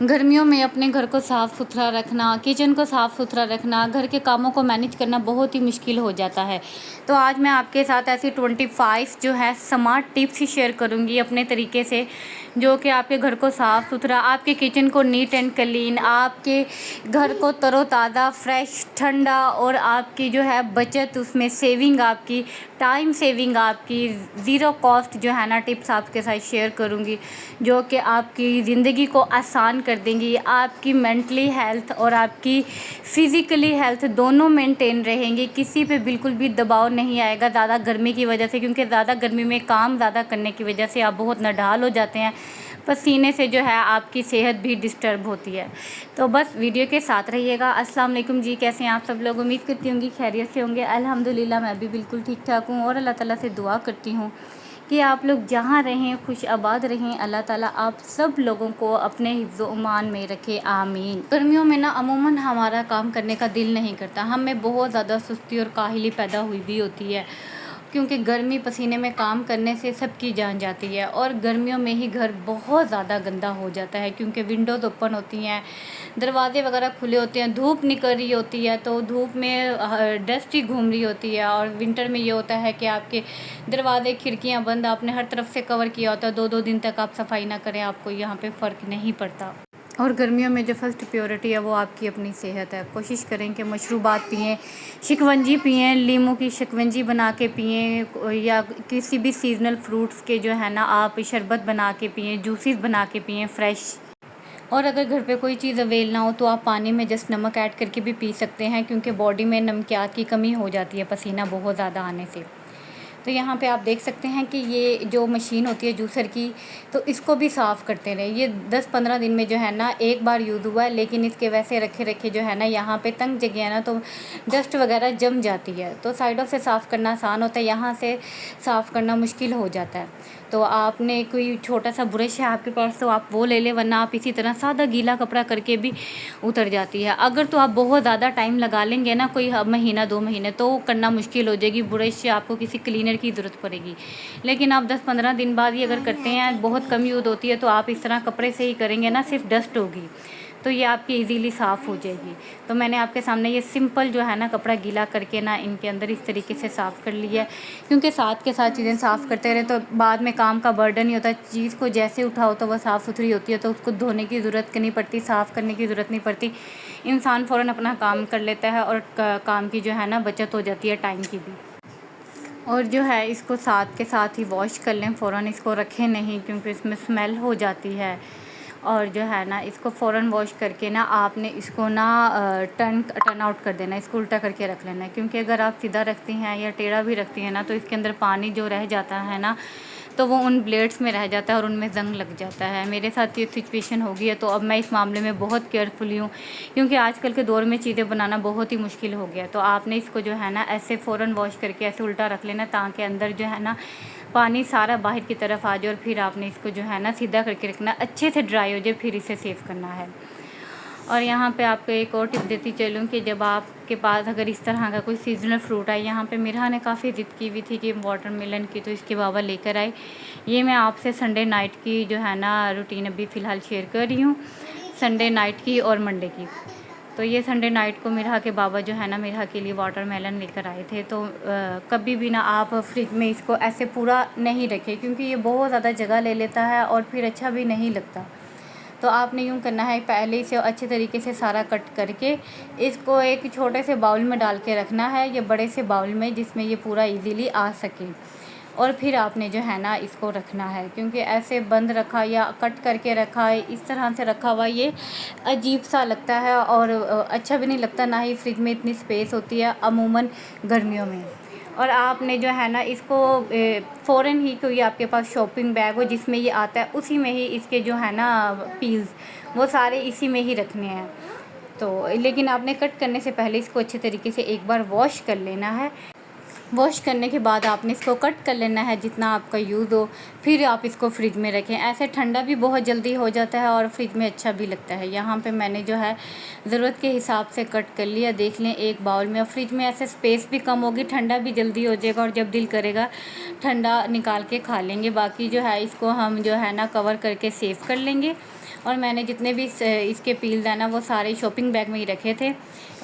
गर्मियों में अपने घर को साफ़ सुथरा रखना, किचन को साफ़ सुथरा रखना, घर के कामों को मैनेज करना बहुत ही मुश्किल हो जाता है। तो आज मैं आपके साथ ऐसी 25 जो है स्मार्ट टिप्स ही शेयर करूंगी अपने तरीके से, जो कि आपके घर को साफ़ सुथरा, आपके किचन को नीट एंड क्लीन, आपके घर को तरोताज़ा, फ्रेश, ठंडा और आपकी जो है बचत, उसमें सेविंग, आपकी टाइम सेविंग, आपकी ज़ीरो कॉस्ट जो है ना टिप्स आपके साथ शेयर करूंगी, जो कि आपकी ज़िंदगी को आसान कर देंगी। आपकी मेंटली हेल्थ और आपकी फ़िज़िकली हेल्थ दोनों मेंटेन रहेंगी, किसी पे बिल्कुल भी दबाव नहीं आएगा ज़्यादा गर्मी की वजह से, क्योंकि ज़्यादा गर्मी में काम ज़्यादा करने की वजह से आप बहुत नढाल हो जाते हैं, पसीने से जो है आपकी सेहत भी डिस्टर्ब होती है। तो बस वीडियो के साथ रहिएगा। अस्सलाम वालेकुम जी, कैसे हैं आप सब लोग? उम्मीद करती होंगी खैरियत से होंगे। अल्हम्दुलिल्लाह मैं भी बिल्कुल ठीक ठाक हूँ और अल्लाह ताला से दुआ करती हूँ कि आप लोग जहाँ रहें खुश आबाद रहें। अल्लाह ताला आप सब लोगों को अपने हिफ्ज़ ईमान में रखे, आमीन। गर्मियों में ना अमूमन हमारा काम करने का दिल नहीं करता, हमें बहुत ज़्यादा सुस्ती और काहली पैदा हुई भी होती है, क्योंकि गर्मी पसीने में काम करने से सबकी जान जाती है। और गर्मियों में ही घर बहुत ज़्यादा गंदा हो जाता है, क्योंकि विंडोज़ ओपन होती हैं, दरवाजे वगैरह खुले होते हैं, धूप निकल रही होती है, तो धूप में डस्ट ही घूम रही होती है। और विंटर में ये होता है कि आपके दरवाजे खिड़कियां बंद, आपने हर तरफ से कवर किया होता है, 2-2 दिन तक आप सफाई ना करें, आपको यहाँ पे फ़र्क नहीं पड़ता। और गर्मियों में जो फर्स्ट प्रायोरिटी है वो आपकी अपनी सेहत है। कोशिश करें कि मशरूबात पिएं, शिकवंजी पिएं, लीमू की शिकवंजी बना के पिएं, या किसी भी सीजनल फ्रूट्स के जो है ना आप शरबत बना के पिएं, जूसेस बना के पिएं फ्रेश। और अगर घर पे कोई चीज़ अवेल ना हो तो आप पानी में जस्ट नमक ऐड करके भी पी सकते हैं, क्योंकि बॉडी में नमकियात की कमी हो जाती है पसीना बहुत ज़्यादा आने से। तो यहाँ पे आप देख सकते हैं कि ये जो मशीन होती है जूसर की, तो इसको भी साफ़ करते रहे। ये 10-15 दिन में जो है ना एक बार यूज़ हुआ है, लेकिन इसके वैसे रखे रखे जो है ना यहाँ पे तंग जगह है ना, तो डस्ट वगैरह जम जाती है, तो साइडों से साफ़ करना आसान होता है, यहाँ से साफ़ करना मुश्किल हो जाता है। तो आपने कोई छोटा सा ब्रश है आपके पास तो आप वो ले लें, वरना आप इसी तरह सादा गीला कपड़ा करके भी उतर जाती है। अगर तो आप बहुत ज़्यादा टाइम लगा लेंगे ना, कोई महीना 2 महीने, तो करना मुश्किल हो जाएगी, ब्रश से आपको किसी क्लीनर की ज़रूरत पड़ेगी। लेकिन आप 10-15 दिन बाद ही अगर करते हैं, बहुत कम यूज़ होती है, तो आप इस तरह कपड़े से ही करेंगे ना, सिर्फ डस्ट होगी, तो ये आपकी इजीली साफ़ हो जाएगी। तो मैंने आपके सामने ये सिंपल जो है ना कपड़ा गीला करके ना इनके अंदर इस तरीके से साफ़ कर लिया है, क्योंकि साथ के साथ चीज़ें साफ़ करते रहे तो बाद में काम का बर्डन नहीं होता। चीज़ को जैसे उठाओ तो वह साफ़ सुथरी होती है, तो उसको धोने की ज़रूरत नहीं पड़ती, साफ़ करने की ज़रूरत नहीं पड़ती, इंसान फ़ौरन अपना काम कर लेता है और काम की जो है ना बचत हो जाती है, टाइम की भी। और जो है इसको साथ के साथ ही वॉश कर लें, फ़ौरन इसको रखें नहीं, क्योंकि इसमें स्मेल हो जाती है। और जो है ना इसको फ़ौरन वॉश करके ना आपने इसको ना टर्न आउट कर देना, इसको उल्टा करके रख लेना है, क्योंकि अगर आप सीधा रखती हैं या टेढ़ा भी रखती हैं ना, तो इसके अंदर पानी जो रह जाता है ना, तो वो उन ब्लेड्स में रह जाता है और उनमें ज़ंग लग जाता है। मेरे साथ ये सिचुएशन हो गई है, तो अब मैं इस मामले में बहुत केयरफुली हूँ, क्योंकि आजकल के दौर में चीज़ें बनाना बहुत ही मुश्किल हो गया। तो आपने इसको जो है ना ऐसे फ़ौरन वॉश करके ऐसे उल्टा रख लेना, ताकि अंदर जो है ना पानी सारा बाहर की तरफ आ जाए, और फिर आपने इसको जो है ना सीधा करके रखना, अच्छे से ड्राई हो जाए, फिर इसे सेव करना है। और यहाँ पे आपको एक और टिप देती चलूँ कि जब आपके पास अगर इस तरह का कोई सीजनल फ्रूट आए, यहाँ पे मिरहा ने काफ़ी ज़िद की हुई थी कि वाटरमेलन की, तो इसके बाबा लेकर आए। ये मैं आपसे संडे नाइट की जो है ना रूटीन अभी फ़िलहाल शेयर कर रही हूँ, संडे नाइट की और मंडे की। तो ये संडे नाइट को मिरहा के बाबा जो है ना मिरहा के लिए वाटरमेलन लेकर आए थे। तो कभी भी ना आप फ्रिज में इसको ऐसे पूरा नहीं रखें, क्योंकि ये बहुत ज़्यादा जगह ले लेता है और फिर अच्छा भी नहीं लगता। तो आपने यूँ करना है, पहले इसे अच्छे तरीके से सारा कट करके इसको एक छोटे से बाउल में डाल के रखना है, या बड़े से बाउल में जिसमें ये पूरा इजीली आ सके। और फिर आपने जो है ना इसको रखना है, क्योंकि ऐसे बंद रखा या कट करके रखा है, इस तरह से रखा हुआ ये अजीब सा लगता है और अच्छा भी नहीं लगता, ना ही फ्रिज में इतनी स्पेस होती है अमूमन गर्मियों में। और आपने जो है ना इसको फ़ौरन ही कोई आपके पास शॉपिंग बैग हो जिसमें ये आता है, उसी में ही इसके जो है ना पील्स वो सारे इसी में ही रखने हैं। तो लेकिन आपने कट करने से पहले इसको अच्छे तरीके से एक बार वॉश कर लेना है। वॉश करने के बाद आपने इसको कट कर लेना है जितना आपका यूज़ हो, फिर आप इसको फ्रिज में रखें। ऐसे ठंडा भी बहुत जल्दी हो जाता है और फ्रिज में अच्छा भी लगता है। यहाँ पे मैंने जो है ज़रूरत के हिसाब से कट कर लिया, देख लें एक बाउल में। और फ्रिज में ऐसे स्पेस भी कम होगी, ठंडा भी जल्दी हो जाएगा, और जब दिल करेगा ठंडा निकाल के खा लेंगे। बाकी जो है इसको हम जो है ना कवर करके सेव कर लेंगे। और मैंने जितने भी इसके पील्स हैं ना वो सारे शॉपिंग बैग में ही रखे थे।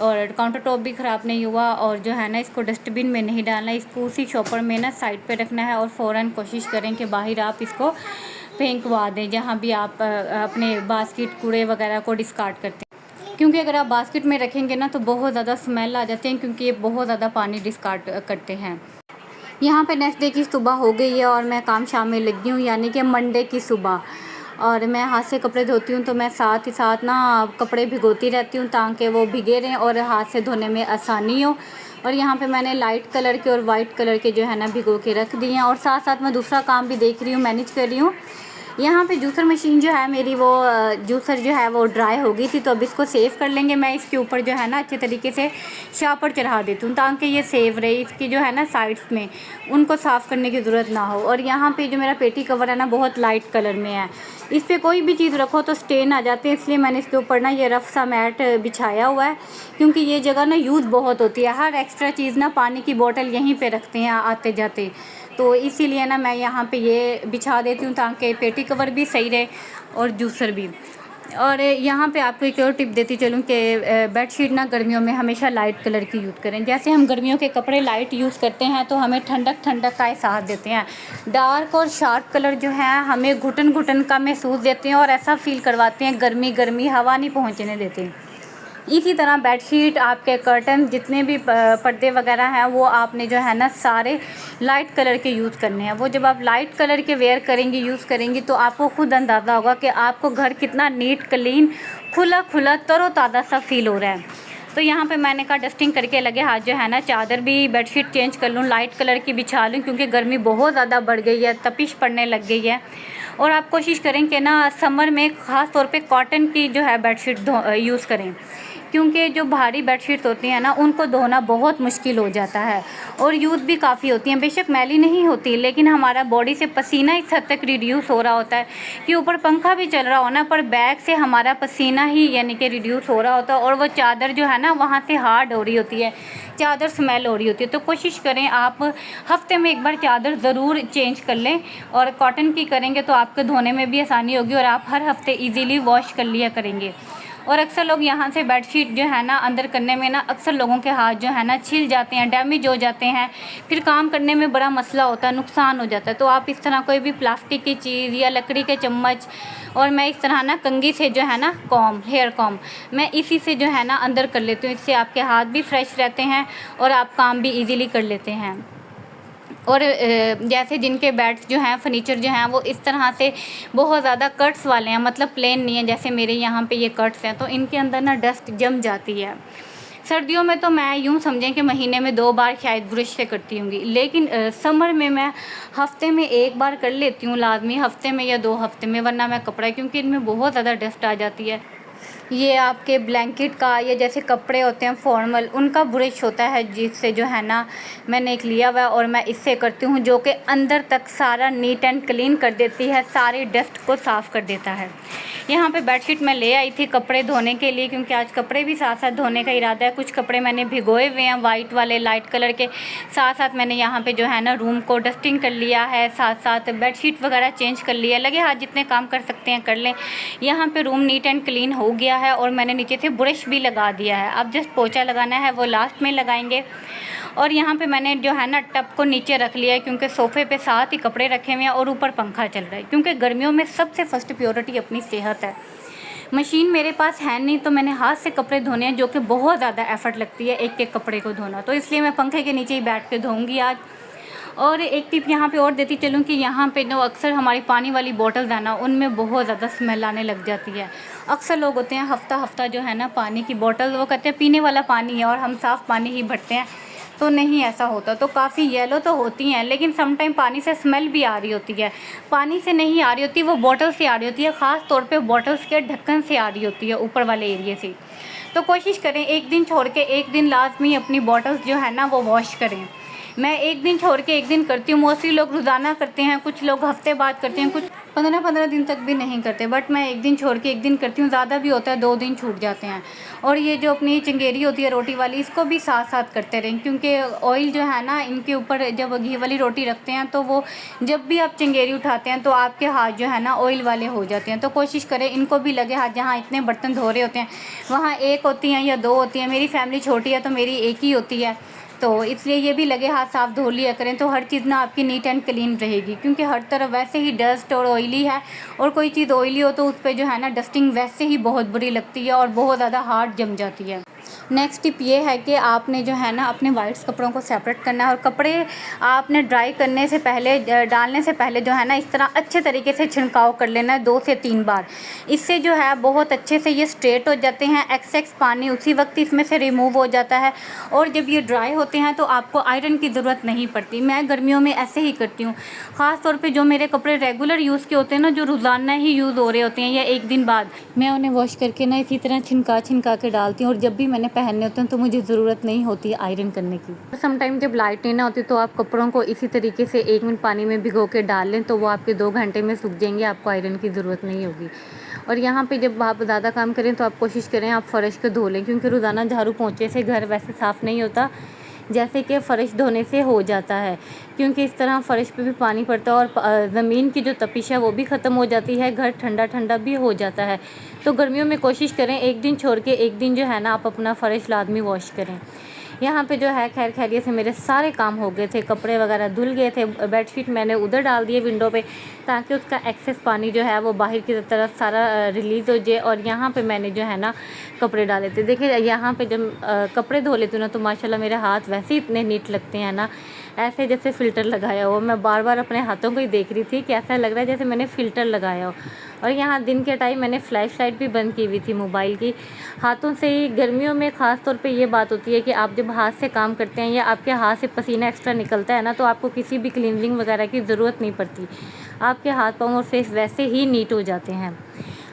और काउंटर टॉप भी ख़राब नहीं हुआ। और जो है ना इसको डस्टबिन में नहीं डालना, इसको उसी शॉपर में ना साइड पे रखना है और फ़ौरन कोशिश करें कि बाहर आप इसको फेंकवा दें जहाँ भी आप अपने बास्केट कूड़े वगैरह को डिस्कार्ड करते हैं। क्योंकि अगर आप बास्केट में रखेंगे ना तो बहुत ज़्यादा स्मेल आ जाते हैं, क्योंकि ये बहुत ज़्यादा पानी डिस्कार्ड करते हैं। यहाँ पे नेक्स्ट डे की सुबह हो गई है और मैं काम शाम में लगी हूँ, यानी कि मंडे की सुबह। और मैं हाथ से कपड़े धोती हूँ तो मैं साथ ही साथ ना कपड़े भिगोती रहती हूँ ताकि वो भीगे रहें और हाथ से धोने में आसानी हो। और यहाँ पे मैंने लाइट कलर के और वाइट कलर के जो है ना भिगो के रख दिए हैं। और साथ साथ मैं दूसरा काम भी देख रही हूँ, मैनेज कर रही हूँ। यहाँ पे जूसर मशीन जो है मेरी, वो जूसर जो है वो ड्राई हो गई थी, तो अब इसको सेव कर लेंगे। मैं इसके ऊपर जो है ना अच्छे तरीके से शार्पर चढ़ा देती हूँ ताकि ये सेव रहे। इसकी जो है ना साइड्स में उनको साफ़ करने की ज़रूरत ना हो। और यहाँ पे जो मेरा पेटी कवर है ना बहुत लाइट कलर में है, इस पर कोई भी चीज़ रखो तो स्टेन आ जाते हैं, इसलिए मैंने इसके ऊपर ना ये रफ़ सा मैट बिछाया हुआ है। क्योंकि ये जगह ना यूज़ बहुत होती है, हर एक्स्ट्रा चीज़ ना, पानी की बोतल यहीं पे रखते हैं आते जाते, तो इसीलिए ना मैं यहाँ पे ये बिछा देती हूँ ताकि पेटी कवर भी सही रहे और जूसर भी। और यहाँ पे आपको एक और टिप देती चलूँ कि बेडशीट ना गर्मियों में हमेशा लाइट कलर की यूज़ करें। जैसे हम गर्मियों के कपड़े लाइट यूज़ करते हैं तो हमें ठंडक ठंडक का एहसास देते हैं। डार्क और शार्प कलर जो है हमें घुटन घुटन का महसूस देते हैं और ऐसा फील करवाते हैं, गर्मी गर्मी हवा नहीं पहुँचने देते। इसी तरह बेडशीट, आपके कर्टन, जितने भी पर्दे वगैरह हैं वो आपने जो है ना सारे लाइट कलर के यूज़ करने हैं। वो जब आप लाइट कलर के वेयर करेंगी, यूज़ करेंगी, तो आपको खुद अंदाज़ा होगा कि आपको घर कितना नीट क्लीन, खुला खुला तरोताज़ा सा फील हो रहा है। तो यहाँ पे मैंने कहा डस्टिंग करके लगे हाथ जो है ना चादर भी, बेडशीट चेंज कर लूँ, लाइट कलर की बिछा लूँ, क्योंकि गर्मी बहुत ज़्यादा बढ़ गई है, तपिश पड़ने लग गई है। और आप कोशिश करें कि ना समर में ख़ास तौर पे कॉटन की जो है बेडशीट यूज़ करें, क्योंकि जो भारी बेडशीट्स होती हैं ना उनको धोना बहुत मुश्किल हो जाता है और यूज़ भी काफ़ी होती हैं। बेशक मैली नहीं होती, लेकिन हमारा बॉडी से पसीना इस हद तक रिड्यूस हो रहा होता है कि ऊपर पंखा भी चल रहा हो ना, पर बैग से हमारा पसीना ही यानी कि रिड्यूस हो रहा होता है और वो चादर जो है ना वहाँ से हार्ड हो रही होती है, चादर स्मेल हो रही होती है। तो कोशिश करें आप हफ्ते में एक बार चादर ज़रूर चेंज कर लें, और कॉटन की करेंगे तो आपके धोने में भी आसानी होगी और आप हर हफ्ते ईज़िली वॉश कर लिया करेंगे। और अक्सर लोग यहाँ से बेडशीट जो है ना अंदर करने में ना अक्सर लोगों के हाथ जो है ना छिल जाते हैं, डैमेज हो जाते हैं, फिर काम करने में बड़ा मसला होता है, नुकसान हो जाता है। तो आप इस तरह कोई भी प्लास्टिक की चीज़ या लकड़ी के चम्मच, और मैं इस तरह ना कंघी से जो है ना हेयर कॉम, मैं इसी से जो है ना अंदर कर लेती हूँ। इससे आपके हाथ भी फ्रेश रहते हैं और आप काम भी ईज़िली कर लेते हैं। और जैसे जिनके बेड्स जो हैं, फर्नीचर जो हैं, वो इस तरह से बहुत ज़्यादा कट्स वाले हैं, मतलब प्लेन नहीं है, जैसे मेरे यहाँ पे ये कट्स हैं, तो इनके अंदर ना डस्ट जम जाती है। सर्दियों में तो मैं यूँ समझें कि महीने में 2 बार शायद ब्रश से करती होंगी, लेकिन समर में मैं हफ़्ते में 1 बार कर लेती हूँ लाजमी, हफ़्ते में या 2 हफ़्ते में, वरना मैं कपड़ा, क्योंकि इनमें बहुत ज़्यादा डस्ट आ जाती है। ये आपके ब्लैंकेट का या जैसे कपड़े होते हैं फॉर्मल, उनका ब्रश होता है जिससे जो है ना मैंने एक लिया हुआ है और मैं इससे करती हूँ, जो कि अंदर तक सारा नीट एंड क्लीन कर देती है, सारी डस्ट को साफ़ कर देता है। यहाँ पे बेडशीट मैं ले आई थी कपड़े धोने के लिए, क्योंकि आज कपड़े भी साथ साथ धोने का इरादा है। कुछ कपड़े मैंने भिगोए हुए हैं वाइट वाले, लाइट कलर के, साथ साथ मैंने यहाँ पे जो है ना रूम को डस्टिंग कर लिया है, साथ साथ बेडशीट वगैरह चेंज कर लिया। लगे हाथ जितने काम कर सकते हैं कर लें। यहाँ पे रूम नीट एंड क्लीन हो गया है और मैंने नीचे से ब्रश भी लगा दिया है। अब जस्ट पोछा लगाना है, वो लास्ट में लगाएंगे। और यहाँ पे मैंने जो है ना टब को नीचे रख लिया है, क्योंकि सोफ़े पे साथ ही कपड़े रखे हुए हैं और ऊपर पंखा चल रहा है, क्योंकि गर्मियों में सबसे फर्स्ट प्रायोरिटी अपनी सेहत है। मशीन मेरे पास है नहीं, तो मैंने हाथ से कपड़े धोने हैं, जो कि बहुत ज़्यादा एफ़र्ट लगती है एक एक कपड़े को धोना, तो इसलिए मैं पंखे के नीचे ही बैठ के धोऊँगी आज। और एक टिप यहाँ पे और देती चलूँ कि यहाँ पे जो अक्सर हमारी पानी वाली बॉटल्स है ना, उनमें बहुत ज़्यादा स्मेल आने लग जाती है। अक्सर लोग होते हैं हफ़्ता जो है ना पानी की बॉटल, वो कहते हैं पीने वाला पानी है और हम साफ़ पानी ही भरते हैं, तो नहीं ऐसा होता। तो काफ़ी येलो तो होती हैं, लेकिन सम टाइम पानी से स्मेल भी आ रही होती है। पानी से नहीं आ रही होती, वो बॉटल से आ रही होती है, ख़ास तौर पे बॉटल्स के ढक्कन से आ रही होती है, ऊपर वाले एरिए से। तो कोशिश करें एक दिन छोड़ के एक दिन लाजमी अपनी बॉटल्स जो है ना वो वॉश करें। मैं एक दिन छोड़ के एक दिन करती हूँ, मोस्टली लोग रोज़ाना करते हैं, कुछ लोग हफ्ते बाद करते हैं, 15-15 दिन तक भी नहीं करते, बट मैं एक दिन छोड़ के एक दिन करती हूँ, ज़्यादा भी होता है 2 दिन छूट जाते हैं। और ये जो अपनी चिंगेरी होती है रोटी वाली, इसको भी साथ साथ करते रहें, क्योंकि ऑयल जो है ना इनके ऊपर, जब घी वाली रोटी रखते हैं तो वो जब भी आप चिंगेरी उठाते हैं तो आपके हाथ जो है ना ऑयल वाले हो जाते हैं। तो कोशिश करें इनको भी लगे हाथ, जहाँ इतने बर्तन धो रहे होते हैं वहाँ 1 होती हैं या 2 होती हैं। मेरी फैमिली छोटी है तो मेरी 1 ही होती है, तो इसलिए ये भी लगे हाथ साफ़ धो लिया करें, तो हर चीज़ ना आपकी नीट एंड क्लीन रहेगी। क्योंकि हर तरफ वैसे ही डस्ट और ऑयली है, और कोई चीज़ ऑयली हो तो उस पर जो है ना डस्टिंग वैसे ही बहुत बुरी लगती है और बहुत ज़्यादा हार्ड जम जाती है। नेक्स्ट टिप ये है कि आपने जो है ना अपने वाइट्स कपड़ों को सेपरेट करना है, और कपड़े आपने ड्राई करने से पहले, डालने से पहले जो है ना इस तरह अच्छे तरीके से छिड़काव कर लेना है 2 से 3 बार। इससे जो है बहुत अच्छे से ये स्ट्रेट हो जाते हैं, एक्सेस पानी उसी वक्त इसमें से रिमूव हो जाता है, और जब ये ड्राई होते हैं तो आपको आयरन की ज़रूरत नहीं पड़ती। मैं गर्मियों में ऐसे ही करती हूँ, ख़ास तौर पे जो मेरे कपड़े रेगुलर यूज़ के होते हैं ना, जो रोज़ाना ही यूज़ हो रहे होते हैं या 1 दिन बाद, मैं उन्हें वॉश करके ना इसी तरह छिनका के डालती हूँ, और जब भी मैंने पहनने होते हैं तो मुझे ज़रूरत नहीं होती आयरन करने की। समटाइम जब लाइट नहीं ना होती तो आप कपड़ों को इसी तरीके से 1 मिनट पानी में भिगो के डाल लें, तो वो आपके 2 घंटे में सूख जाएंगे, आपको आयरन की ज़रूरत नहीं होगी। और यहाँ पे जब आप ज़्यादा काम करें तो आप कोशिश करें आप फ़र्श को धो लें, क्योंकि रोज़ाना झाड़ू पोंछे से घर वैसे साफ़ नहीं होता जैसे कि फ़र्श धोने से हो जाता है, क्योंकि इस तरह फ़र्श पे भी पानी पड़ता है और ज़मीन की जो तपिश है वो भी ख़त्म हो जाती है, घर ठंडा ठंडा भी हो जाता है। तो गर्मियों में कोशिश करें 1 दिन छोड़ के 1 दिन जो है ना आप अपना फ़र्श लाजमी वॉश करें। यहाँ पे जो है खैर खैरियत से मेरे सारे काम हो गए थे, कपड़े वगैरह धुल गए थे, बेडशीट मैंने उधर डाल दिए विंडो पे, ताकि उसका एक्सेस पानी जो है वो बाहर की तरफ सारा रिलीज़ हो जाए। और यहाँ पे मैंने जो है ना कपड़े डाले थे। देखिए यहाँ पे जब कपड़े धो लेती हूँ ना तो माशाल्लाह मेरे हाथ वैसे ही इतने नीट लगते हैं ना, ऐसे जैसे फ़िल्टर लगाया हो। मैं बार बार अपने हाथों को ही देख रही थी कि ऐसा लग रहा है जैसे मैंने फ़िल्टर लगाया हो। और यहाँ दिन के टाइम मैंने फ्लैश लाइट भी बंद की हुई थी मोबाइल की। हाथों से ही गर्मियों में ख़ास तौर पे ये बात होती है कि आप जब हाथ से काम करते हैं या आपके हाथ से पसीना एक्स्ट्रा निकलता है ना, तो आपको किसी भी क्लीनिंग वगैरह की ज़रूरत नहीं पड़ती, आपके हाथ पाँव और फेस वैसे ही नीट हो जाते हैं।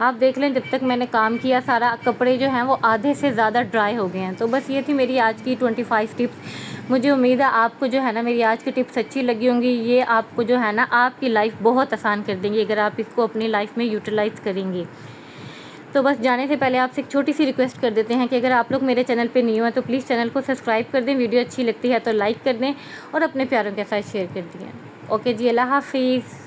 आप देख लें जब तक मैंने काम किया सारा कपड़े जो हैं वो आधे से ज़्यादा ड्राई हो गए हैं। तो बस ये थी मेरी आज की 25 टिप्स। मुझे उम्मीद है आपको जो है ना मेरी आज की टिप्स अच्छी लगी होंगी। ये आपको जो है ना आपकी लाइफ बहुत आसान कर देंगी अगर आप इसको अपनी लाइफ में यूटिलाइज़ करेंगे। तो बस जाने से पहले आपसे एक छोटी सी रिक्वेस्ट कर देते हैं कि अगर आप लोग मेरे चैनल पे न्यू हैं तो प्लीज़ चैनल को सब्सक्राइब कर दें, वीडियो अच्छी लगती है तो लाइक कर दें और अपने प्यारों के साथ शेयर कर दें। ओके जी, अल्लाह हाफिज़।